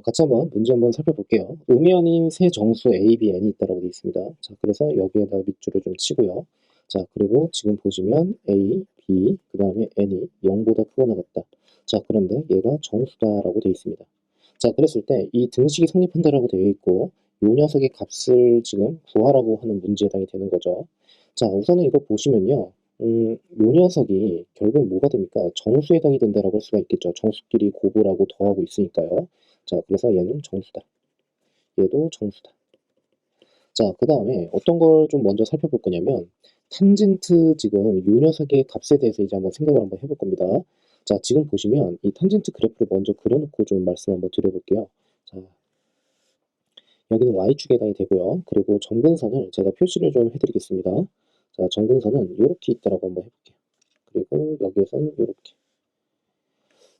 같이 한번 문제 한번 살펴볼게요. 음이 아닌 세 정수 A, B, N이 있다고 되어 있습니다. 자, 그래서 여기에다 밑줄을 좀 치고요. 자, 그리고 지금 보시면 A, B, 그 다음에 N이 0보다 크거나 같다. 자, 그런데 얘가 정수다라고 되어 있습니다. 자, 그랬을 때 이 등식이 성립한다라고 되어 있고 이 녀석의 값을 지금 구하라고 하는 문제에 해당이 되는 거죠. 자, 우선은 이거 보시면요. 이 녀석이 결국 뭐가 됩니까? 정수에 해당이 된다라고 할 수가 있겠죠. 정수끼리 곱을 하고 더하고 있으니까요. 자, 그래서 얘는 정수다. 얘도 정수다. 자, 그 다음에 어떤 걸 좀 먼저 살펴볼 거냐면 탄젠트 지금 이 녀석의 값에 대해서 이제 한번 생각을 한번 해볼 겁니다. 자, 지금 보시면 이 탄젠트 그래프를 먼저 그려놓고 좀 말씀 한번 드려볼게요. 자, 여기는 y축에 해당이 되고요. 그리고 점근선을 제가 표시를 좀 해드리겠습니다. 자, 점근선은 이렇게 있다라고 한번 해볼게요. 그리고 여기에서는 이렇게.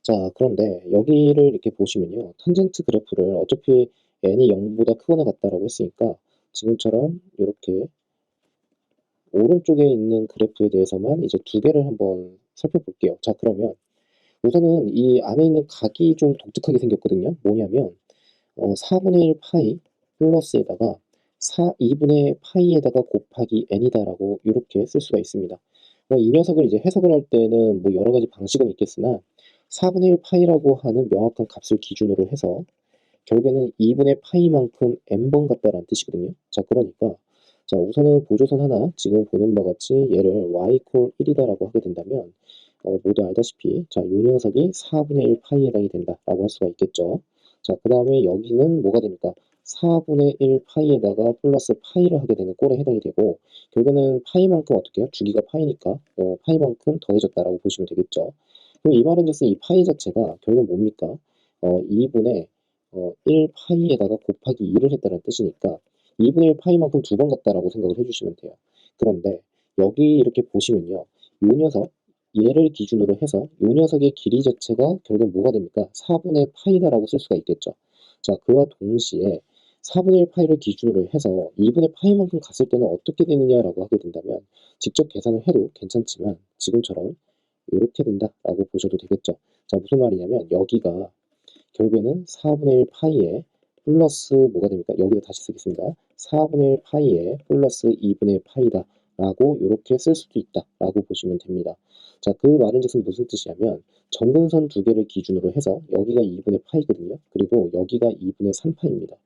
자, 그런데 여기를 이렇게 보시면요. 탄젠트 그래프를 어차피 n이 0보다 크거나 같다라고 했으니까 지금처럼 이렇게 오른쪽에 있는 그래프에 대해서만 이제 두 개를 한번 살펴볼게요. 자, 그러면 우선은 이 안에 있는 각이 좀 독특하게 생겼거든요. 뭐냐면 4분의 1 파이 플러스에다가 2분의 파이에다가 곱하기 n이다라고 이렇게 쓸 수가 있습니다. 이 녀석을 이제 해석을 할 때는 뭐 여러 가지 방식은 있겠으나 4분의 1 파이라고 하는 명확한 값을 기준으로 해서 결국에는 2분의 파이만큼 n번 같다라는 뜻이거든요. 자, 그러니까 자, 우선은 보조선 하나 지금 보는 바와 같이 얘를 y 콜 1이다라고 하게 된다면 모두 알다시피 자, 이 녀석이 4분의 1 파이에 해당이 된다라고 할 수가 있겠죠. 자, 그 다음에 여기는 뭐가 됩니까? 4분의 1 파이에다가 플러스 파이를 하게 되는 꼴에 해당이 되고 결국에는 파이만큼 어떻게 해요? 주기가 파이니까 파이만큼 더해졌다라고 보시면 되겠죠. 그럼 이 말은즉슨 이 파이 자체가 결국은 뭡니까? 2분의 1 파이에다가 곱하기 2를 했다는 뜻이니까 2분의 1 파이만큼 두 번 같다라고 생각을 해주시면 돼요. 그런데 여기 이렇게 보시면요. 요 녀석 얘를 기준으로 해서 요 녀석의 길이 자체가 결국 뭐가 됩니까? 4분의 파이다라고 쓸 수가 있겠죠. 자, 그와 동시에 4분의 1 파이를 기준으로 해서 2분의 파이만큼 갔을 때는 어떻게 되느냐라고 하게 된다면 직접 계산을 해도 괜찮지만 지금처럼 이렇게 된다라고 보셔도 되겠죠. 자, 무슨 말이냐면 여기가 결국에는 4분의 1 파이에 플러스 뭐가 됩니까? 여기를 다시 쓰겠습니다. 4분의 1 파이에 플러스 2분의 파이다 라고 이렇게 쓸 수도 있다 라고 보시면 됩니다. 자, 그 말은즉슨 무슨 뜻이냐면 점근선 두 개를 기준으로 해서 여기가 2분의 파이거든요. 그리고 여기가 2분의 3파이입니다.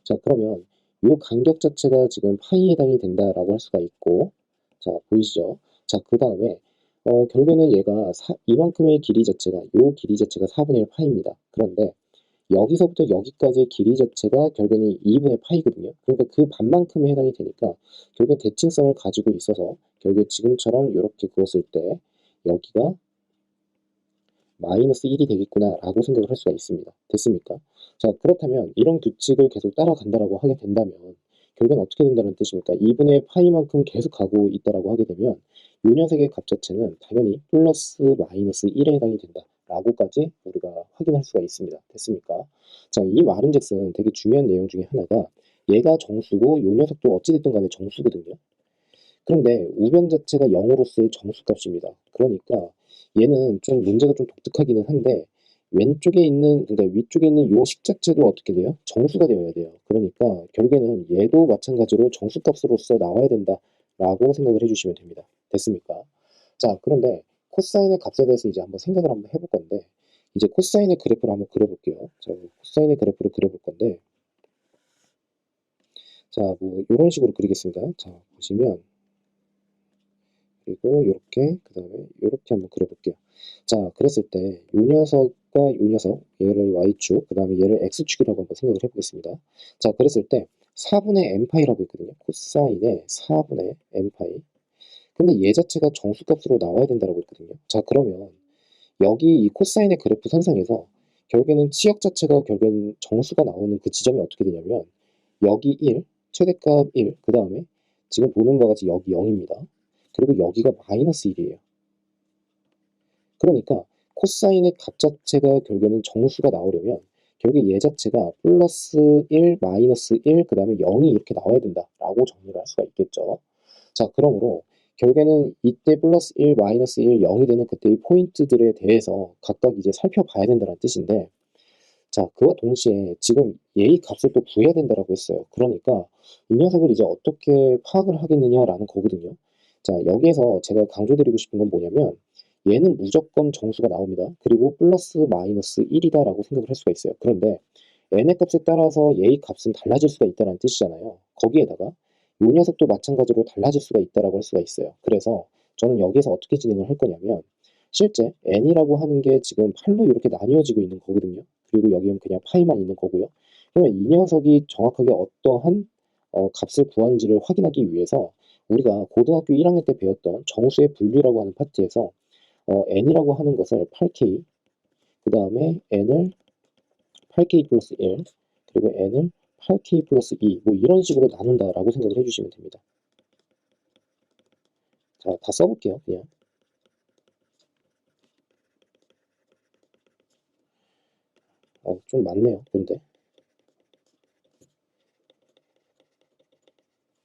자, 그러면 이 간격 자체가 지금 파이에 해당이 된다라고 할 수가 있고 자, 보이시죠? 자, 그 다음에 결국에는 얘가 이만큼의 길이 자체가 요 길이 자체가 4분의 1 파이입니다. 그런데 여기서부터 여기까지의 길이 자체가 결국에는 2분의 파이거든요. 그러니까 그 반만큼에 해당이 되니까 결국에 대칭성을 가지고 있어서 결국에 지금처럼 이렇게 그었을 때 여기가 마이너스 1이 되겠구나 라고 생각을 할 수가 있습니다. 됐습니까? 자, 그렇다면 이런 규칙을 계속 따라간다라고 하게 된다면 결국엔 어떻게 된다는 뜻입니까? 2분의 파이만큼 계속 가고 있다라고 하게 되면 이 녀석의 값 자체는 당연히 플러스 마이너스 1에 해당이 된다 라고까지 우리가 확인할 수가 있습니다. 됐습니까? 자, 이 말은즉슨 되게 중요한 내용 중에 하나가 얘가 정수고 이 녀석도 어찌됐든 간에 정수거든요. 그런데 우변 자체가 0으로서의 정수값입니다. 그러니까 얘는 좀 문제가 좀 독특하기는 한데 왼쪽에 있는 그러니까 위쪽에 있는 요 식 자체도 어떻게 돼요? 정수가 되어야 돼요. 그러니까 결국에는 얘도 마찬가지로 정수값으로서 나와야 된다라고 생각을 해주시면 됩니다. 됐습니까? 자, 그런데 코사인의 값에 대해서 이제 한번 생각을 한번 해볼 건데 이제 코사인의 그래프를 한번 그려볼게요. 자, 코사인의 그래프를 그려볼 건데 자, 뭐 이런 식으로 그리겠습니다. 자, 보시면 그리고 이렇게 그 다음에 이렇게 한번 그려볼게요. 자, 그랬을 때 이 녀석과 이 녀석 얘를 y축 그 다음에 얘를 x축이라고 한번 생각을 해보겠습니다. 자, 그랬을 때 4분의 n파이라고 있거든요. 코사인의 4분의 n파이. 근데 얘 자체가 정수값으로 나와야 된다고 했거든요. 자, 그러면 여기 이 코사인의 그래프 선상에서 결국에는 치역 자체가 결국엔 정수가 나오는 그 지점이 어떻게 되냐면 여기 1, 최대값 1, 그 다음에 지금 보는 바와 같이 여기 0입니다. 그리고 여기가 마이너스 1이에요. 그러니까 코사인의 값 자체가 결국에는 정수가 나오려면 결국에 얘 자체가 플러스 1, 마이너스 1, 그 다음에 0이 이렇게 나와야 된다라고 정리를 할 수가 있겠죠. 자, 그러므로 결국에는 이때 플러스 1, 마이너스 1, 0이 되는 그때의 포인트들에 대해서 각각 이제 살펴봐야 된다는 뜻인데 자, 그와 동시에 지금 얘의 값을 또 구해야 된다라고 했어요. 그러니까 이 녀석을 이제 어떻게 파악을 하겠느냐라는 거거든요. 자, 여기에서 제가 강조드리고 싶은 건 뭐냐면 얘는 무조건 정수가 나옵니다. 그리고 플러스 마이너스 1이다라고 생각을 할 수가 있어요. 그런데 n의 값에 따라서 얘의 값은 달라질 수가 있다는 뜻이잖아요. 거기에다가 이 녀석도 마찬가지로 달라질 수가 있다라고 할 수가 있어요. 그래서 저는 여기서 어떻게 진행을 할 거냐면 실제 n이라고 하는 게 지금 8로 이렇게 나뉘어지고 있는 거거든요. 그리고 여기는 그냥 파이만 있는 거고요. 그러면 이 녀석이 정확하게 어떠한 값을 구하는지를 확인하기 위해서 우리가 고등학교 1학년 때 배웠던 정수의 분류라고 하는 파트에서 n이라고 하는 것을 8k, 그 다음에 n을 8k 플러스 1, 그리고 n을 8k 플러스 2, 뭐 이런 식으로 나눈다라고 생각을 해주시면 됩니다. 자, 다 써볼게요, 그냥. 좀 많네요, 근데.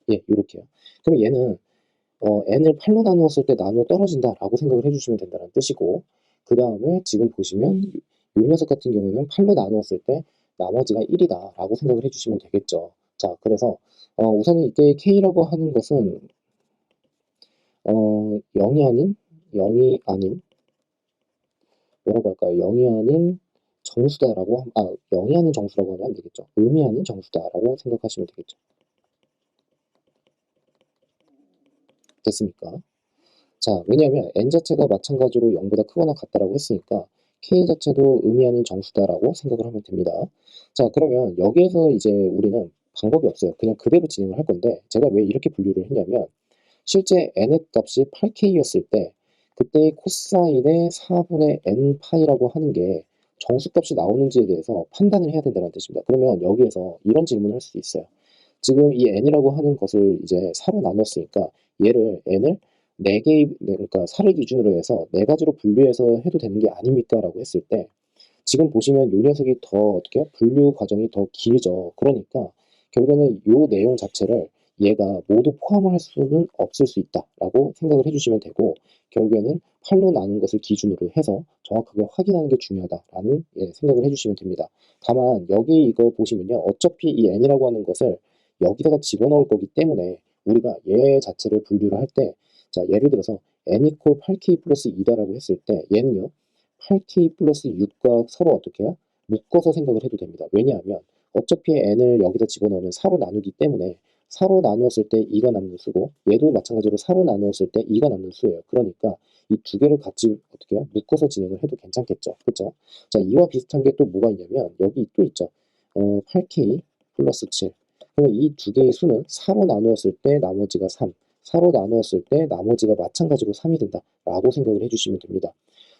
예, 요렇게요. 그럼 얘는 n을 8로 나누었을 때 나누어 떨어진다라고 생각을 해주시면 된다는 뜻이고, 그 다음에 지금 보시면 이 녀석 같은 경우는 8로 나누었을 때 나머지가 1이다라고 생각을 해주시면 되겠죠. 자, 그래서 우선은 이때 k라고 하는 것은 0이 아닌 뭐라고 할까요? 0이 아닌 정수다라고 0이 아닌 정수라고 하면 안 되겠죠. 음이 아닌 정수다라고 생각하시면 되겠죠. 됐습니까? 자, 왜냐하면 n 자체가 마찬가지로 0보다 크거나 같다라고 했으니까 k 자체도 음이 아닌 정수다라고 생각을 하면 됩니다. 자, 그러면 여기에서 이제 우리는 방법이 없어요. 그냥 그대로 진행을 할 건데 제가 왜 이렇게 분류를 했냐면 실제 n의 값이 8k였을 때 그때의 코사인의 4분의 n 파이라고 하는 게 정수값이 나오는지에 대해서 판단을 해야 된다는 뜻입니다. 그러면 여기에서 이런 질문을 할 수 있어요. 지금 이 n이라고 하는 것을 이제 4로 나눴으니까 얘를 n을 4개, 그러니까 4를 기준으로 해서 4가지로 분류해서 해도 되는 게 아닙니까? 라고 했을 때 지금 보시면 이 녀석이 더 어떻게 분류 과정이 더 길죠. 그러니까 결국에는 이 내용 자체를 얘가 모두 포함을 할 수는 없을 수 있다라고 생각을 해주시면 되고 결국에는 8로 나눈 것을 기준으로 해서 정확하게 확인하는 게 중요하다라는 생각을 해주시면 됩니다. 다만 여기 이거 보시면요. 어차피 이 n이라고 하는 것을 여기다가 집어넣을 거기 때문에 우리가 얘 자체를 분류를 할 때 자 예를 들어서 n 이퀄 8k 플러스 2다라고 했을 때 얘는요. 8k 플러스 6과 서로 어떻게 해요? 묶어서 생각을 해도 됩니다. 왜냐하면 어차피 n을 여기다 집어넣으면 4로 나누기 때문에 4로 나누었을 때 2가 남는 수고 얘도 마찬가지로 4로 나누었을 때 2가 남는 수예요. 그러니까 이 두 개를 같이 어떻게 해요? 묶어서 진행을 해도 괜찮겠죠. 그렇죠? 자, 이와 비슷한 게 또 뭐가 있냐면 여기 또 있죠. 8k 플러스 7. 그러면 이 두 개의 수는 4로 나누었을 때 나머지가 3, 4로 나누었을 때 나머지가 마찬가지로 3이 된다라고 생각을 해주시면 됩니다.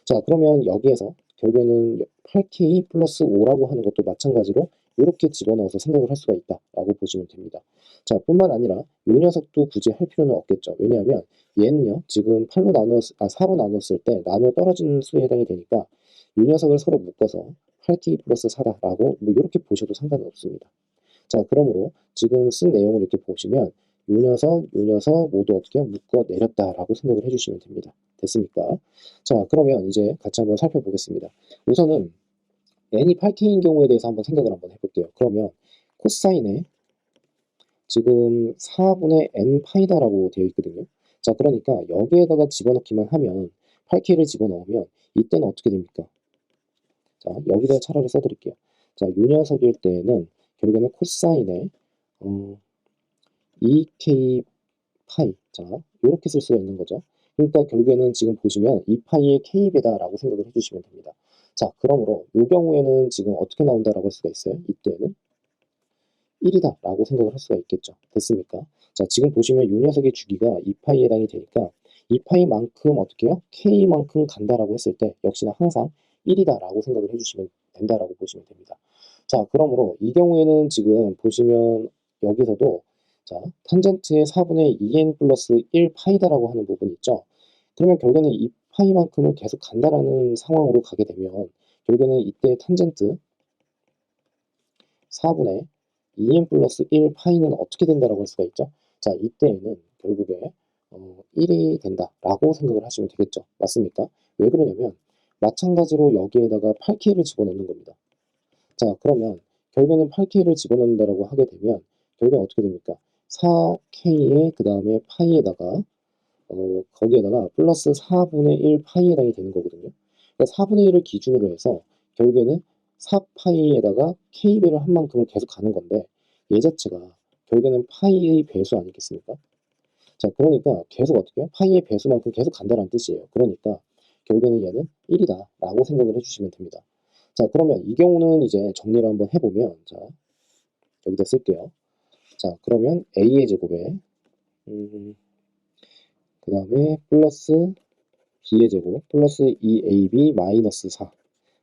자, 그러면 여기에서 결국에는 8k 플러스 5라고 하는 것도 마찬가지로 이렇게 집어넣어서 생각을 할 수가 있다라고 보시면 됩니다. 자, 뿐만 아니라 이 녀석도 굳이 할 필요는 없겠죠. 왜냐하면 얘는요, 지금 4로 나눴을 때 나누어 떨어지는 수에 해당이 되니까 이 녀석을 서로 묶어서 8k 플러스 4다라고 뭐 이렇게 보셔도 상관은 없습니다. 자, 그러므로 지금 쓴 내용을 이렇게 보시면 요 녀석 모두 어떻게 묶어 내렸다라고 생각을 해주시면 됩니다. 됐습니까? 자, 그러면 이제 같이 한번 살펴보겠습니다. 우선은 n이 8k인 경우에 대해서 한번 생각을 한번 해볼게요. 그러면 코사인에 지금 4분의 n 파이다라고 되어 있거든요. 자, 그러니까 여기에다가 집어넣기만 하면 8k를 집어넣으면 이때는 어떻게 됩니까? 자, 여기다 차라리 써드릴게요. 자, 요 녀석일 때는 결국에는 코사인에 2k 파이. 자, 이렇게 쓸 수가 있는 거죠. 그러니까 결국에는 지금 보시면 이 파이의 k배다라고 생각을 해주시면 됩니다. 자, 그러므로 이 경우에는 지금 어떻게 나온다라고 할 수가 있어요? 이때는 1이다라고 생각을 할 수가 있겠죠. 됐습니까? 자, 지금 보시면 이 녀석의 주기가 2파이에 해당이 되니까 2파이만큼 어떻게 해요? k만큼 간다라고 했을 때 역시나 항상 1이다라고 생각을 해주시면 된다라고 보시면 됩니다. 자, 그러므로 이 경우에는 지금 보시면 여기서도 자, 탄젠트의 4분의 2n 플러스 1 파이다라고 하는 부분이 있죠. 그러면 결국에는 이 파이만큼을 계속 간다라는 상황으로 가게 되면 결국에는 이때 탄젠트 4분의 2n 플러스 1 파이는 어떻게 된다라고 할 수가 있죠? 자, 이때에는 결국에 1이 된다라고 생각을 하시면 되겠죠. 맞습니까? 왜 그러냐면 마찬가지로 여기에다가 8k를 집어넣는 겁니다. 자, 그러면 결국에는 8K를 집어넣는다라고 하게 되면 결국엔 어떻게 됩니까? 4K에 그 다음에 파이에다가 거기에다가 플러스 4분의 1 파이에 해당이 되는 거거든요. 그러니까 4분의 1을 기준으로 해서 결국에는 4파이에다가 K배를 한 만큼을 계속 가는 건데 얘 자체가 결국에는 파이의 배수 아니겠습니까? 자, 그러니까 계속 어떻게 해요? 파이의 배수만큼 계속 간다는 뜻이에요. 그러니까 결국에는 얘는 1이다 라고 생각을 해주시면 됩니다. 자, 그러면 이 경우는 이제 정리를 한번 해보면, 자, 여기다 쓸게요. 자, 그러면 a의 제곱에 그 다음에 플러스 b의 제곱 플러스 2ab 마이너스 4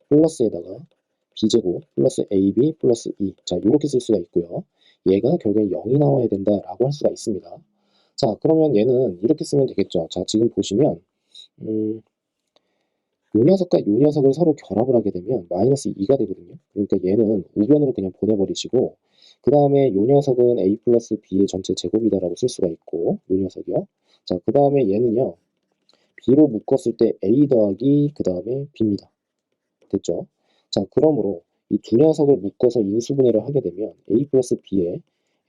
플러스에다가 b제곱 플러스 ab 플러스 2. 자, 이렇게 쓸 수가 있고요. 얘가 결국에 0이 나와야 된다라고 할 수가 있습니다. 자, 그러면 얘는 이렇게 쓰면 되겠죠. 자, 지금 보시면 요 녀석과 요 녀석을 서로 결합을 하게 되면 마이너스 2가 되거든요. 그러니까 얘는 우변으로 그냥 보내버리시고 그 다음에 요 녀석은 a 플러스 b의 전체 제곱이다라고 쓸 수가 있고 요 녀석이요. 자, 그 다음에 얘는요. b로 묶었을 때 a 더하기 그 다음에 b입니다. 됐죠? 자, 그러므로 이 두 녀석을 묶어서 인수분해를 하게 되면 a 플러스 b에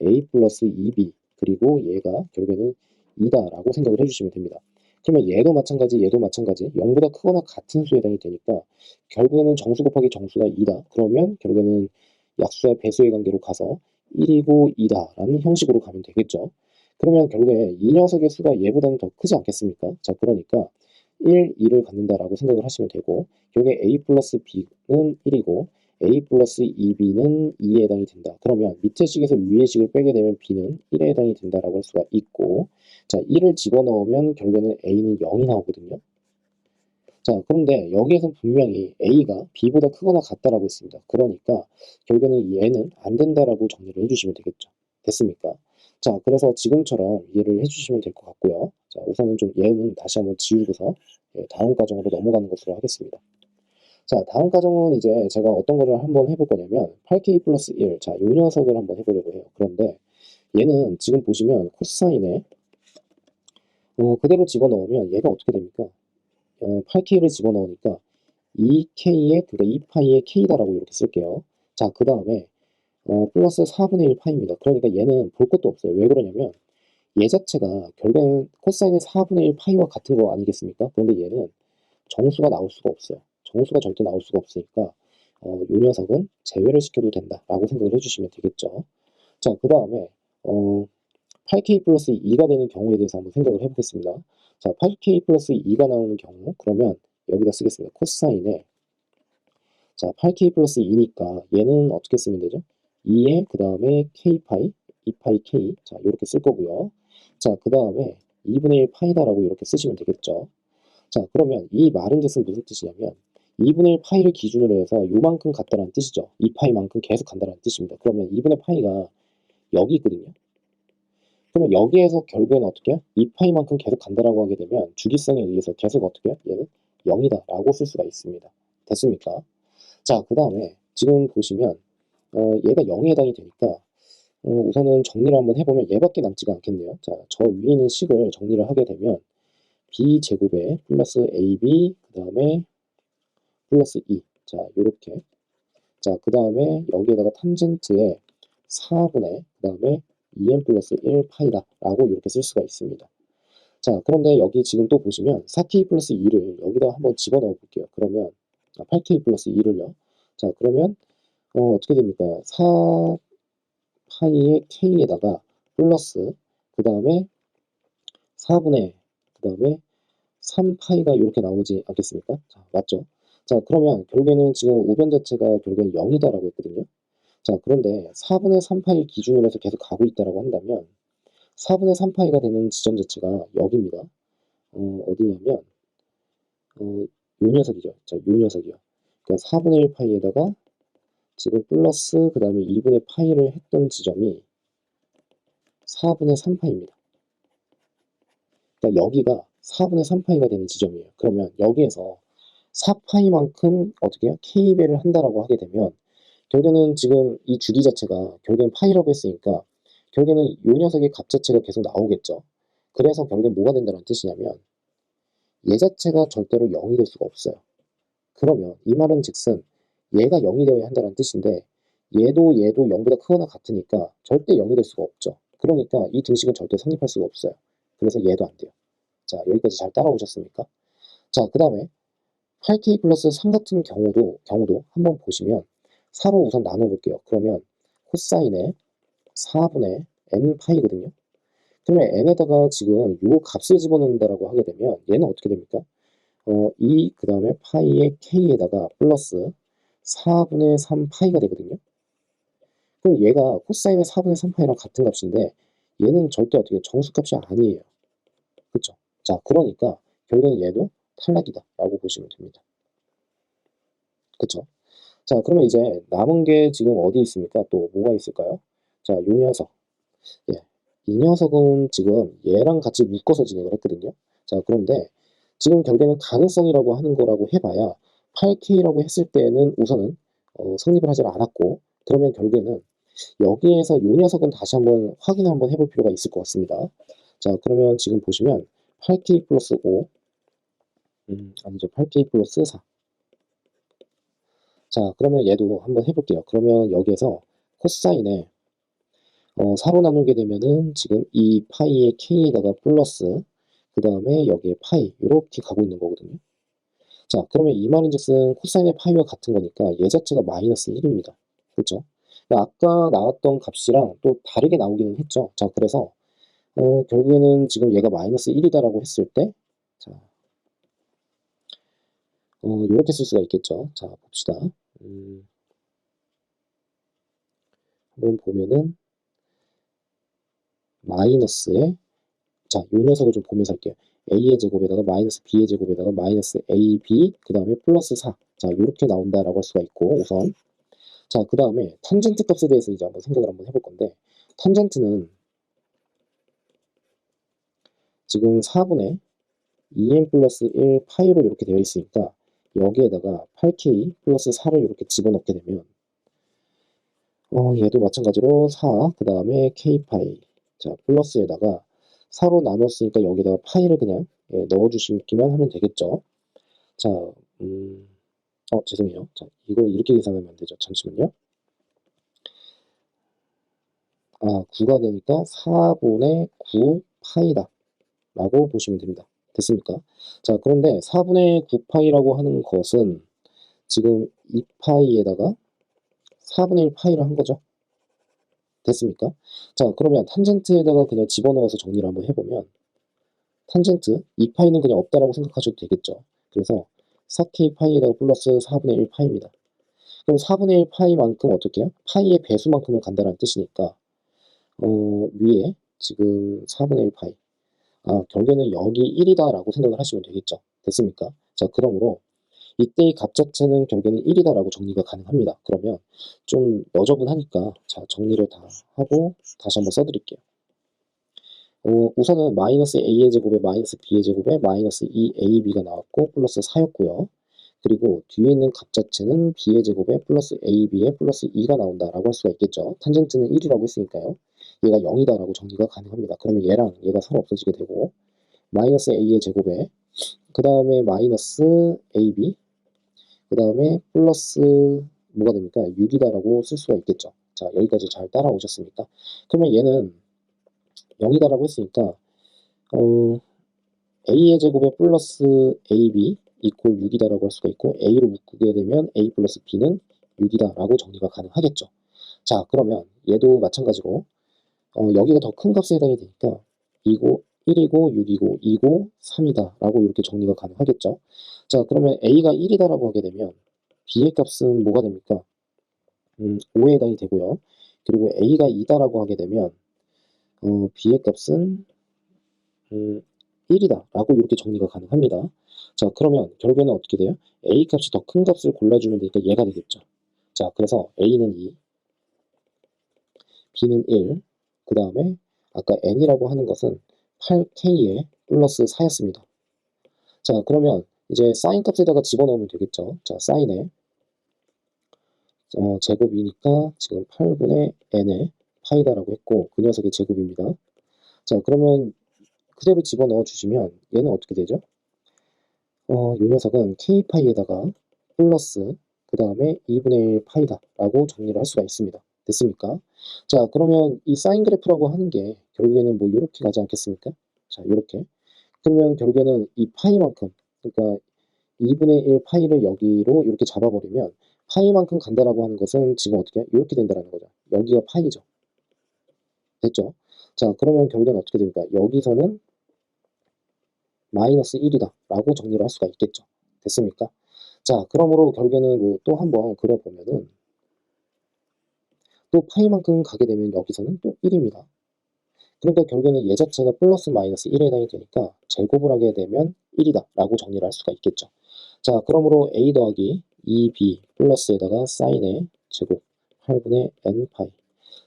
a 플러스 2b 그리고 얘가 결국에는 2다라고 생각을 해주시면 됩니다. 그러면 얘도 마찬가지, 얘도 마찬가지 0보다 크거나 같은 수에 해당이 되니까 결국에는 정수 곱하기 정수가 2다. 그러면 결국에는 약수와 배수의 관계로 가서 1이고 2다라는 형식으로 가면 되겠죠. 그러면 결국에 이 녀석의 수가 얘보다는 더 크지 않겠습니까? 자, 그러니까 1, 2를 갖는다라고 생각을 하시면 되고 결국에 a 플러스 b는 1이고 a 플러스 2b는 2에 해당이 된다. 그러면 밑에 식에서 위의 식을 빼게 되면 b는 1에 해당이 된다라고 할 수가 있고 자, 1을 집어넣으면 결국에는 a는 0이 나오거든요. 자, 그런데 여기에서 분명히 a가 b보다 크거나 같다라고 했습니다. 그러니까 결국에는 얘는 안 된다라고 정리를 해주시면 되겠죠. 됐습니까? 자, 그래서 지금처럼 이해를 해주시면 될 것 같고요. 자, 우선은 좀 얘는 다시 한번 지우고서 다음 과정으로 넘어가는 것으로 하겠습니다. 자, 다음 과정은 이제 제가 어떤 거를 한번 해볼 거냐면 8K 플러스 1. 자, 요 녀석을 한번 해보려고 해요. 그런데 얘는 지금 보시면 코사인에 그대로 집어넣으면 얘가 어떻게 됩니까? 8K를 집어넣으니까 2K에 그러니까 2파이의 K다라고 이렇게 쓸게요. 자, 그 다음에 플러스 4분의 1 파입니다. 그러니까 얘는 볼 것도 없어요. 왜 그러냐면 얘 자체가 결국에는 코사인의 4분의 1 파이와 같은 거 아니겠습니까? 그런데 얘는 정수가 나올 수가 없어요. 정수가 절대 나올 수가 없으니까 이 녀석은 제외를 시켜도 된다라고 생각을 해주시면 되겠죠. 자, 그 다음에 8K 플러스 2가 되는 경우에 대해서 한번 생각을 해보겠습니다. 자, 8K 플러스 2가 나오는 경우 그러면 여기다 쓰겠습니다. 코사인에 자, 8K 플러스 2니까 얘는 어떻게 쓰면 되죠? 2에 그 다음에 K파이, 2파이 K 자, 이렇게 쓸 거고요. 자, 그 다음에 2분의 1 파이다라고 이렇게 쓰시면 되겠죠. 자, 그러면 이 말은 뜻은 무슨 뜻이냐면 2분의 1 파이를 기준으로 해서 요만큼 같다라는 뜻이죠. 2파이만큼 계속 간다라는 뜻입니다. 그러면 2분의 파이가 여기 있거든요. 그러면 여기에서 결국에는 어떻게 해요? 2파이만큼 계속 간다라고 하게 되면 주기성에 의해서 계속 어떻게 해요? 얘는 0이다 라고 쓸 수가 있습니다. 됐습니까? 자, 그 다음에 지금 보시면 얘가 0에 해당이 되니까 우선은 정리를 한번 해보면 얘밖에 남지가 않겠네요. 자, 저 위에 있는 식을 정리를 하게 되면 b제곱에 플러스 ab 그 다음에 플러스 2. 자, 요렇게. 자, 그 다음에 여기에다가 탄젠트에 4분의 그 다음에 2n 플러스 1 파이다 라고 이렇게 쓸 수가 있습니다. 자, 그런데 여기 지금 또 보시면 4k 플러스 2를 여기다 한번 집어넣어 볼게요. 그러면 8k 플러스 2를요. 자, 그러면 어떻게 됩니까? 4파이의 k에다가 플러스 그 다음에 4분의 그 다음에 3파이가 이렇게 나오지 않겠습니까? 자, 맞죠? 자, 그러면 결국에는 지금 우변 자체가 결국엔 0이다라고 했거든요. 자, 그런데 4분의 3파이 기준으로 해서 계속 가고 있다라고 한다면 4분의 3파이가 되는 지점 자체가 여기입니다. 어디냐면 요 녀석이죠. 자, 요 녀석이요. 그러니까 4분의 1 파이에다가 지금 플러스 그 다음에 2분의 파이를 했던 지점이 4분의 3파이입니다. 그러니까 여기가 4분의 3파이가 되는 지점이에요. 그러면 여기에서 4파이만큼 어떻게 해요? K배를 한다라고 하게 되면 결국에는 지금 이 주기 자체가 결국엔 파이라고 했으니까 결국에는 이 녀석의 값 자체가 계속 나오겠죠. 그래서 결국엔 뭐가 된다는 뜻이냐면 얘 자체가 절대로 0이 될 수가 없어요. 그러면 이 말은 즉슨 얘가 0이 되어야 한다는 뜻인데 얘도 0보다 크거나 같으니까 절대 0이 될 수가 없죠. 그러니까 이 등식은 절대 성립할 수가 없어요. 그래서 얘도 안 돼요. 자, 여기까지 잘 따라오셨습니까? 자, 그 다음에 8k 플러스 3 같은 경우도 한번 보시면 4로 우선 나눠볼게요. 그러면 코사인의 4분의 n 파이거든요. 그러면 n에다가 지금 요 값을 집어넣는다라고 하게 되면 얘는 어떻게 됩니까? 그 다음에 파이의 k에다가 플러스 4분의 3 파이가 되거든요. 그럼 얘가 코사인의 4분의 3 파이랑 같은 값인데 얘는 절대 어떻게 정수값이 아니에요. 그쵸? 자, 그러니까 결국엔 얘도 탈락이다 라고 보시면 됩니다. 그쵸? 자, 그러면 이제 남은 게 지금 어디 있습니까? 또 뭐가 있을까요? 자, 요 녀석. 예. 이 녀석은 지금 얘랑 같이 묶어서 진행을 했거든요. 자, 그런데 지금 결국에는 가능성이라고 하는 거라고 해봐야 8K라고 했을 때는 우선은 성립을 하지 않았고, 그러면 결국에는 여기에서 요 녀석은 다시 한번 확인을 한번 해볼 필요가 있을 것 같습니다. 자, 그러면 지금 보시면 8K 플러스 5, 아니죠. 8K 플러스 4. 자, 그러면 얘도 한번 해볼게요. 그러면 여기에서 코사인에 4로 나누게 되면은 지금 이 파이의 k에다가 플러스 그 다음에 여기에 파이 이렇게 가고 있는 거거든요. 자, 그러면 이 말인즉슨 코사인의 파이와 같은 거니까 얘 자체가 마이너스 1입니다. 그렇죠? 아까 나왔던 값이랑 또 다르게 나오기는 했죠. 자, 그래서 결국에는 지금 얘가 마이너스 1이다라고 했을 때 자, 이렇게 쓸 수가 있겠죠. 자, 봅시다. 한번 보면은 마이너스에 자, 요 녀석을 좀 보면서 할게요. a의 제곱에다가 마이너스 b의 제곱에다가 마이너스 ab 그 다음에 플러스 4. 자, 이렇게 나온다라고 할 수가 있고 우선 자, 그 다음에 탄젠트 값에 대해서 이제 한번 생각을 한번 해볼 건데 탄젠트는 지금 4분의 2n 플러스 1 파이로 이렇게 되어 있으니까 여기에다가 8k 플러스 4를 이렇게 집어넣게 되면 얘도 마찬가지로 4, 그 다음에 k파이 자, 플러스에다가 4로 나눴으니까 여기다가 파이를 그냥 넣어주시기만 하면 되겠죠. 자, 죄송해요. 자, 이거 이렇게 계산하면 안 되죠. 잠시만요. 9가 되니까 4분의 9 파이다. 라고 보시면 됩니다. 됐습니까? 자, 그런데 4분의 9 파이라고 하는 것은 지금 2파이에다가 4분의 1 파이를 한 거죠. 됐습니까? 자, 그러면 탄젠트에다가 그냥 집어넣어서 정리를 한번 해보면 탄젠트 2파이는 그냥 없다라고 생각하셔도 되겠죠. 그래서 4k 파이에다가 플러스 4분의 1 파이입니다. 그럼 4분의 1 파이만큼 어떻게 해요? 파이의 배수만큼을 간다는 뜻이니까 위에 지금 4분의 1 파이 결국에는 여기 1이다 라고 생각을 하시면 되겠죠. 됐습니까? 자, 그러므로 이때의 값 자체는 결국에는 1이다 라고 정리가 가능합니다. 그러면 좀 너저분하니까 자, 정리를 다 하고 다시 한번 써드릴게요. 우선은 마이너스 a의 제곱에 마이너스 b의 제곱에 마이너스 2ab가 나왔고 플러스 4였고요. 그리고 뒤에 있는 값 자체는 b의 제곱에 플러스 ab에 플러스 2가 나온다라고 할 수가 있겠죠. 탄젠트는 1이라고 했으니까요. 얘가 0이다라고 정리가 가능합니다. 그러면 얘랑 얘가 서로 없어지게 되고 마이너스 a의 제곱에 그 다음에 마이너스 ab 그 다음에 플러스 뭐가 됩니까? 6이다라고 쓸 수가 있겠죠. 자, 여기까지 잘 따라오셨습니까? 그러면 얘는 0이다라고 했으니까 a의 제곱에 플러스 ab 이퀄 6이다라고 할 수가 있고 a로 묶게 되면 a 플러스 b는 6이다라고 정리가 가능하겠죠. 자, 그러면 얘도 마찬가지로 여기가 더 큰 값에 해당이 되니까 2고 1이고 6이고 2고 3이다 라고 이렇게 정리가 가능하겠죠. 자, 그러면 a가 1이다라고 하게 되면 b의 값은 뭐가 됩니까? 5에 해당이 되고요. 그리고 a가 2다라고 하게 되면 b의 값은 1이다 라고 이렇게 정리가 가능합니다. 자, 그러면 결국에는 어떻게 돼요? a 값이 더 큰 값을 골라주면 되니까 얘가 되겠죠. 자, 그래서 a는 2, b는 1, 그 다음에 아까 n이라고 하는 것은 8k에 플러스 4였습니다. 자, 그러면 이제 사인 값에다가 집어넣으면 되겠죠. 자, 사인에 제곱이니까 지금 8분의 n의 파이다라고 했고 그 녀석의 제곱입니다. 자, 그러면 그대로 집어넣어 주시면 얘는 어떻게 되죠? 이 녀석은 k파이에다가 플러스 그 다음에 2분의 1 파이다 라고 정리를 할 수가 있습니다. 됐습니까? 자, 그러면 이 사인 그래프라고 하는 게 결국에는 뭐 이렇게 가지 않겠습니까? 자, 이렇게. 그러면 결국에는 이 파이만큼, 그러니까 2분의 1 파이를 여기로 이렇게 잡아버리면 파이만큼 간다라고 하는 것은 지금 어떻게 이렇게 된다라는 거죠. 여기가 파이죠. 됐죠? 자, 그러면 결국에는 어떻게 됩니까? 여기서는 마이너스 1이다 라고 정리를 할 수가 있겠죠. 됐습니까? 자, 그러므로 결국에는 뭐또 한번 그려보면은 또 파이만큼 가게 되면 여기서는 또 1입니다. 그러니까 결국에는 얘 자체가 플러스 마이너스 1에 해당이 되니까 제곱을 하게 되면 1이다 라고 정리를 할 수가 있겠죠. 자, 그러므로 a 더하기 2b 플러스에다가 사인의 제곱 8분의 n 파이.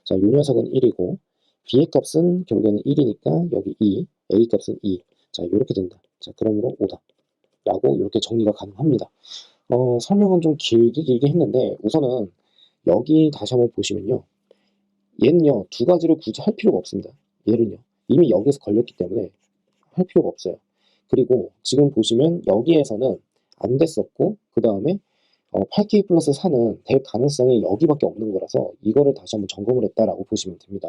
자, 요 녀석은 1이고 b의 값은 결국에는 1이니까 여기 2, a 값은 2. 자, 이렇게 된다. 자, 그러므로 5다 라고 이렇게 정리가 가능합니다. 설명은 좀 길게 했는데 우선은 여기 다시 한번 보시면요. 얘는요, 두 가지를 굳이 할 필요가 없습니다. 얘는요, 이미 여기에서 걸렸기 때문에 할 필요가 없어요. 그리고 지금 보시면 여기에서는 안 됐었고, 그 다음에 8K 플러스 4는 될 가능성이 여기밖에 없는 거라서 이거를 다시 한번 점검을 했다라고 보시면 됩니다.